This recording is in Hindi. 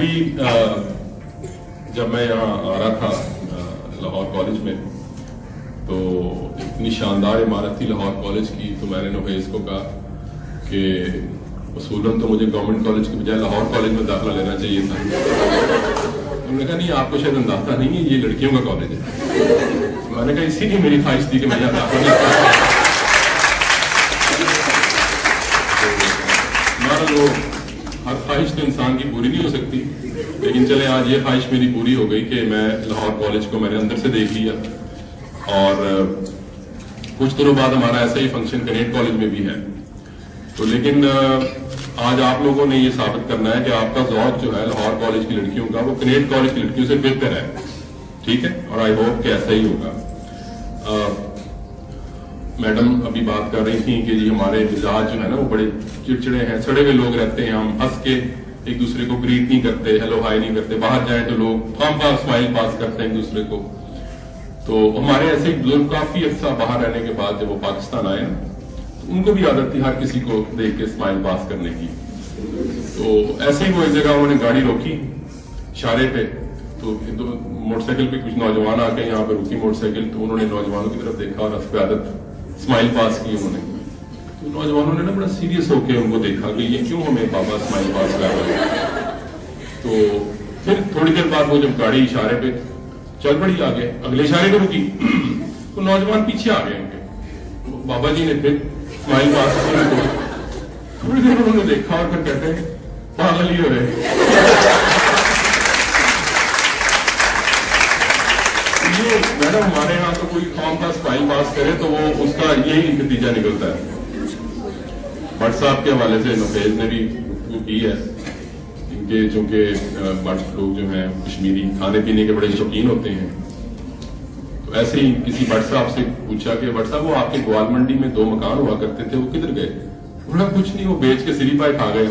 अभी जब मैं यहाँ आ रहा था लाहौर कॉलेज में, तो इतनी शानदार इमारत थी लाहौर कॉलेज की, तो मैंने नोहेज को कहा कि उसूलन तो मुझे गवर्नमेंट कॉलेज की बजाय लाहौर कॉलेज में दाखिला लेना चाहिए था। उन्होंने कहा नहीं, आपको शायद अंदाजा नहीं है, ये लड़कियों का कॉलेज है। मैंने कहा इसीलिए मेरी ख्वाहिश थी कि मैं यहाँ दाखिला लो। हर ख्वाहिश तो इंसान की पूरी नहीं हो सकती, लेकिन चले आज ये ख्वाहिश मेरी पूरी हो गई कि मैं लाहौर कॉलेज को मैंने अंदर से देख लिया। और कुछ दिनों बाद हमारा ऐसा ही फंक्शन कनेट कॉलेज में भी है। तो लेकिन आज आप लोगों ने ये साबित करना है कि आपका ज़ौक़ जो है लाहौर कॉलेज की लड़कियों का, वो कनेट कॉलेज की लड़कियों से बेहतर है। ठीक है, और आई होप कि ऐसा ही होगा। मैडम अभी बात कर रही थी कि जी हमारे मिजाज जो है ना वो बड़े चिड़चिड़े हैं, सड़े हुए लोग रहते हैं, हम हंस के एक दूसरे को ग्रीट नहीं करते, हेलो हाय नहीं करते, बाहर जाए तो लोग खामखा स्माइल पास करते हैं एक दूसरे को। तो हमारे ऐसे बुजुर्ग काफी अच्छा बाहर रहने के बाद जब वो पाकिस्तान आए ना, तो उनको भी आदत थी हर किसी को देख के स्माइल पास करने की। तो ऐसे ही वो एक जगह उन्होंने गाड़ी रोकी इशारे पे, तो मोटरसाइकिल पे कुछ नौजवान आके यहाँ पे रुकी मोटरसाइकिल, तो उन्होंने नौजवानों की तरफ देखा और उस पर आदत स्माइल पास की उन्होंने। तो नौजवानों ने ना बड़ा सीरियस होकर उनको देखा कि ये क्यों हमें बाबा स्माइल पास कर रहे हैं। तो फिर थोड़ी देर बाद वो जब गाड़ी इशारे पे चल पड़ी आगे, अगले इशारे पे रुकी, तो नौजवान पीछे आ गए उनके। तो बाबा जी ने फिर स्माइल पास की उनको। थोड़ी देर उन्होंने देखा और फिर कहते हैं पागल ही हो रहे। ये मैडम हमारे यहाँ तो कोई कौन का स्माइल पास करे तो वो उसका यही नतीजा निकलता है। भट्ट साहब के हवाले से नोहेज ने भी गुफ्तगू की है, इनके चूंकि भट्ट लोग जो हैं कश्मीरी खाने पीने के बड़े शौकीन होते हैं। तो ऐसे ही किसी भट्ट साहब से पूछा कि भट्ट साहब वो आपके ग्वाल मंडी में 2 मकान हुआ करते थे, वो किधर गए? उन्होंने कुछ नहीं, वो बेच के सिरी पाए खा गए।